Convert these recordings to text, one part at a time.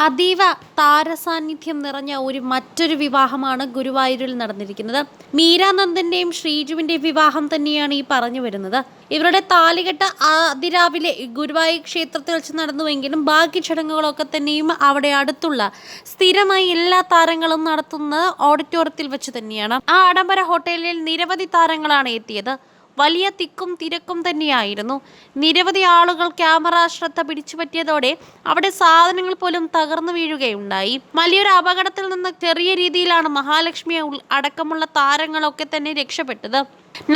അതീവ താരസാന്നിധ്യം നിറഞ്ഞ മറ്റൊരു വിവാഹമാണ് ഗുരുവായൂരിൽ നടന്നിരിക്കുന്നത്. മീരാനന്ദന്റെയും ശ്രീജുവിന്റെയും വിവാഹം തന്നെയാണ് ഈ പറഞ്ഞു വരുന്നത്. ഇവരുടെ താലികെട്ട് അതിരാവിലെ ഗുരുവായൂർ ക്ഷേത്രത്തിൽ വെച്ച് നടന്നുവെങ്കിലും ബാക്കി ചടങ്ങുകളൊക്കെ തന്നെയും അവിടെ അടുത്തുള്ള സ്ഥിരമായി എല്ലാ താരങ്ങളും നടത്തുന്ന ഓഡിറ്റോറിയത്തിൽ വെച്ച് തന്നെയാണ്. ആ ആഡംബര ഹോട്ടലിൽ നിരവധി താരങ്ങളാണ് എത്തിയത്. വലിയ തിക്കും തിരക്കും തന്നെയായിരുന്നു. നിരവധി ആളുകൾ ക്യാമറ ശ്രദ്ധ പിടിച്ചുപറ്റിയതോടെ അവിടെ സാധനങ്ങൾ പോലും തകർന്നു വീഴുകയുണ്ടായി. വലിയൊരു അപകടത്തിൽ നിന്ന് ചെറിയ രീതിയിലാണ് മഹാലക്ഷ്മി അടക്കമുള്ള താരങ്ങളൊക്കെ തന്നെ രക്ഷപ്പെട്ടത്.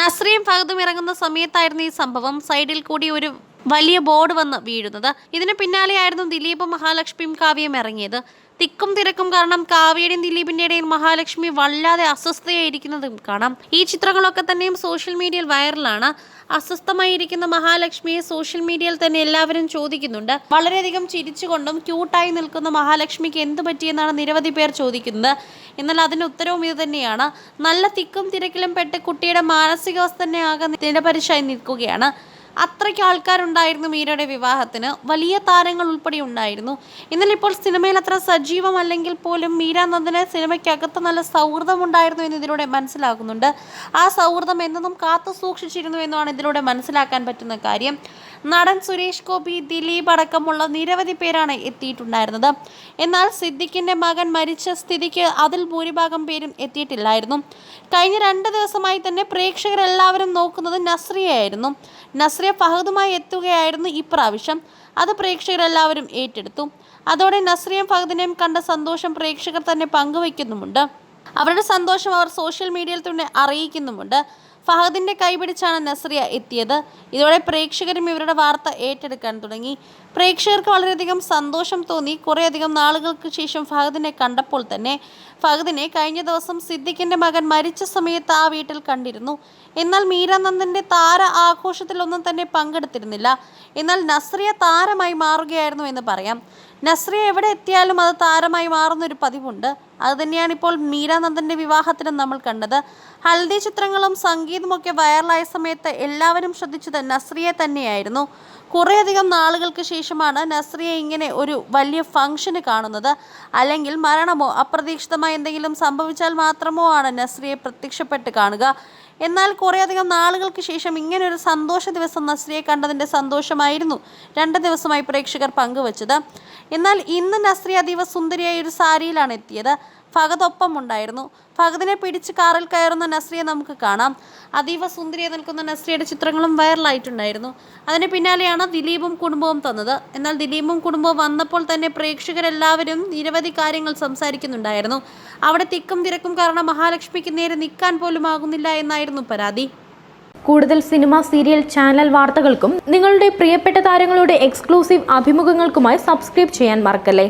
നസ്രിയും ഫഹദും ഇറങ്ങുന്ന സമയത്തായിരുന്നു ഈ സംഭവം. സൈഡിൽ കൂടി ഒരു വലിയ ബോർഡ് വന്ന് വീഴുന്നത്. ഇതിന് പിന്നാലെയായിരുന്നു ദിലീപും മഹാലക്ഷ്മിയും കാവ്യയും ഇറങ്ങിയത്. തിക്കും തിരക്കും കാരണം കാവ്യയുടെയും ദിലീപിന്റെ ഇടയിൽ മഹാലക്ഷ്മി വല്ലാതെ അസ്വസ്ഥയായിരിക്കുന്നതും കാണാം. ഈ ചിത്രങ്ങളൊക്കെ തന്നെയും സോഷ്യൽ മീഡിയയിൽ വൈറലാണ്. അസ്വസ്ഥമായിരിക്കുന്ന മഹാലക്ഷ്മിയെ സോഷ്യൽ മീഡിയയിൽ തന്നെ എല്ലാവരും ചോദിക്കുന്നുണ്ട്. വളരെയധികം ചിരിച്ചുകൊണ്ടും ക്യൂട്ടായി നിൽക്കുന്ന മഹാലക്ഷ്മിക്ക് എന്ത് പറ്റിയെന്നാണ് നിരവധി പേർ ചോദിക്കുന്നത്. എന്നാൽ അതിന് ഉത്തരവും ഇത് തന്നെയാണ്. നല്ല തിക്കും തിരക്കിലും പെട്ട് കുട്ടിയുടെ മാനസികാവസ്ഥ തന്നെ ആകെ നിലപരിശായി നിൽക്കുകയാണ്. അത്രയ്ക്ക് ആൾക്കാരുണ്ടായിരുന്നു മീരയുടെ വിവാഹത്തിന്. വലിയ താരങ്ങൾ ഉൾപ്പെടെ ഉണ്ടായിരുന്നു. എന്നാൽ ഇപ്പോൾ സിനിമയിൽ അത്ര സജീവമല്ലെങ്കിൽ പോലും മീരാനന്ദന് സിനിമയ്ക്കകത്ത് നല്ല സൗഹൃദം ഉണ്ടായിരുന്നു എന്ന് ഇതിലൂടെ മനസ്സിലാകുന്നുണ്ട്. ആ സൗഹൃദം എന്നും കാത്തു സൂക്ഷിച്ചിരുന്നു എന്നാണ് ഇതിലൂടെ മനസ്സിലാക്കാൻ പറ്റുന്ന കാര്യം. നടൻ സുരേഷ് ഗോപി, ദിലീപ് അടക്കമുള്ള നിരവധി പേരാണ് എത്തിയിട്ടുണ്ടായിരുന്നത്. എന്നാൽ സിദ്ദിഖിന്റെ മകൻ മരിച്ച സ്ഥിതിക്ക് അതിൽ ഭൂരിഭാഗം പേരും എത്തിയിട്ടില്ലായിരുന്നു. കഴിഞ്ഞ 2 ദിവസമായി തന്നെ പ്രേക്ഷകരെല്ലാവരും നോക്കുന്നത് നസ്രിയയായിരുന്നു. നസ്രിയ ഫഹദുമായി എത്തുകയായിരുന്നു ഇപ്രാവശ്യം. അത് പ്രേക്ഷകരെല്ലാവരും ഏറ്റെടുത്തു. അതോടെ നസ്രിയയും ഫഹദിനെയും കണ്ട സന്തോഷം പ്രേക്ഷകർ തന്നെ പങ്കുവയ്ക്കുന്നുമുണ്ട്. അവരുടെ സന്തോഷം അവർ സോഷ്യൽ മീഡിയയിൽ തന്നെ അറിയിക്കുന്നുമുണ്ട്. ഫഹദിന്റെ കൈപിടിച്ചാണ് നസ്രിയ എത്തിയത്. ഇതോടെ പ്രേക്ഷകരും ഇവരുടെ വാർത്ത ഏറ്റെടുക്കാൻ തുടങ്ങി. പ്രേക്ഷകർക്ക് വളരെയധികം സന്തോഷം തോന്നി. കുറേയധികം നാളുകൾക്ക് ശേഷം ഫഹദിനെ കണ്ടപ്പോൾ തന്നെ. ഫഹദിനെ കഴിഞ്ഞ ദിവസം സിദ്ദിഖിന്റെ മകൻ മരിച്ച സമയത്ത് ആ വീട്ടിൽ കണ്ടിരുന്നു. എന്നാൽ മീരാനന്ദന്റെ താര ആഘോഷത്തിലൊന്നും തന്നെ പങ്കെടുത്തിരുന്നില്ല. എന്നാൽ നസ്രിയ താരമായി മാറുകയായിരുന്നു എന്ന് പറയാം. നസ്രിയ എവിടെ എത്തിയാലും അത് താരമായി മാറുന്നൊരു പതിവുണ്ട്. അതുതന്നെയാണ് ഇപ്പോൾ മീരാനന്ദന്റെ വിവാഹത്തിനും നമ്മൾ കണ്ടത്. ഹൽദി ചിത്രങ്ങളും സംഗീതമൊക്കെ വൈറലായ സമയത്ത് എല്ലാവരും ശ്രദ്ധിച്ചത് നസ്രിയെ തന്നെയായിരുന്നു. കുറേയധികം നാളുകൾക്ക് ശേഷമാണ് നസ്രിയെ ഇങ്ങനെ ഒരു വലിയ ഫംഗ്ഷന് കാണുന്നത്. അല്ലെങ്കിൽ മരണമോ അപ്രതീക്ഷിതമായി എന്തെങ്കിലും സംഭവിച്ചാൽ മാത്രമോ ആണ് നസ്രിയെ പ്രത്യക്ഷപ്പെട്ട് കാണുക. എന്നാൽ കുറേയധികം നാളുകൾക്ക് ശേഷം ഇങ്ങനെ ഒരു സന്തോഷ ദിവസം നസ്രിയെ കണ്ടതിൻ്റെ സന്തോഷമായിരുന്നു 2 ദിവസമായി പ്രേക്ഷകർ പങ്കുവച്ചത്. എന്നാൽ ഇന്ന് നസ്രിയ അതീവ സുന്ദരിയായ ഒരു സാരിയിലാണ് എത്തിയത്. ഫഹദ് ഒപ്പം ഉണ്ടായിരുന്നു. ഫഹദിനെ പിടിച്ച് കാറിൽ കയറുന്ന നസ്രിയെ നമുക്ക് കാണാം. അതീവ സുന്ദരിയായി നിൽക്കുന്ന നസ്രിയയുടെ ചിത്രങ്ങളും വൈറലായിട്ടുണ്ടായിരുന്നു. അതിന് പിന്നാലെയാണ് ദിലീപും കുടുംബവും തന്നത്. എന്നാൽ ദിലീപും കുടുംബവും വന്നപ്പോൾ തന്നെ പ്രേക്ഷകരെല്ലാവരും നിരവധി കാര്യങ്ങൾ സംസാരിക്കുന്നുണ്ടായിരുന്നു. അവിടെ തിക്കും തിരക്കും കാരണം മഹാലക്ഷ്മിക്ക് നേരെ നിൽക്കാൻ പോലും ആകുന്നില്ല എന്നായിരുന്നു പരാതി. കൂടുതൽ സിനിമ, സീരിയൽ, ചാനൽ വാർത്തകൾക്കും നിങ്ങളുടെ പ്രിയപ്പെട്ട താരങ്ങളുടെ എക്സ്ക്ലൂസീവ് അഭിമുഖങ്ങൾക്കുമായി സബ്സ്ക്രൈബ് ചെയ്യാൻ മറക്കല്ലേ.